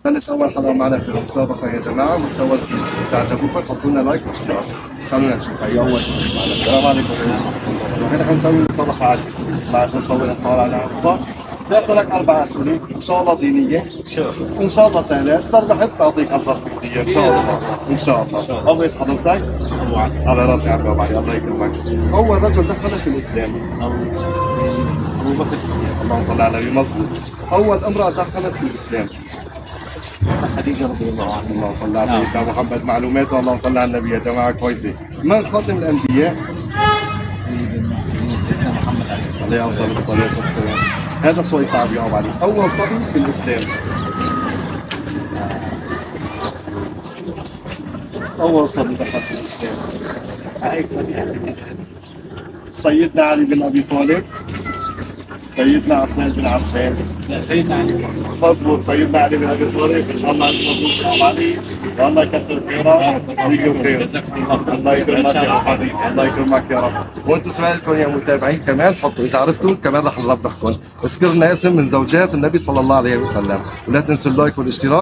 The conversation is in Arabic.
بلش اول حلقه معنا في المسابقه يا جماعه، محتوى جديد. اذا عجبكم حطوا لنا لايك واشتراك. خلونا نشوف هي اول شخص معنا. السلام عليكم. نحن رح نسوي مسابقه عادي عشان نسوي اطلاع على اخبار. بدي اسالك 4 اسئله ان شاء الله دينيه، ان شاء الله سهله، تربحت تعطيك الظرف هديه ان شاء الله. ان شاء الله. اول ايش حضرتك؟ أبو علي. على راسي عم جاوب علي، الله يكرمك. اول رجل دخل في الاسلام. أبو بكر الصديق. اللهم صل على النبي. مظبوط. اول امراه دخلت في الاسلام. خديجة رضي الله عنها. اللهم صل على سيدنا محمد. معلوماته اللهم صل على النبي يا جماعه كويسه. من خاتم الانبياء؟ سيد المرسلين سيدنا محمد عليه الصلاة عليه افضل والسلام. الصلاه والسلام. هذا شوي صعب يا ابو علي. اول صبي في الاسلام. اول صبي دخل في الاسلام. سيدنا علي بن ابي طالب، سيدنا عثمان بن عفان. لا، سيدنا علي. مظبوط، سيدنا علي بن ابي طالب. ان شاء الله انت مبروك يا ابو علي، والله يكثر خيرك ويجزيك خير. الله يكرمك يا حبيبي، الله يكرمك يا رب. وانتم سؤالكم يا متابعين كمان حطوا، اذا عرفتوا كمان رح نربحكم. اذكرنا اسم من زوجات النبي صلى الله عليه وسلم، ولا تنسوا اللايك والاشتراك.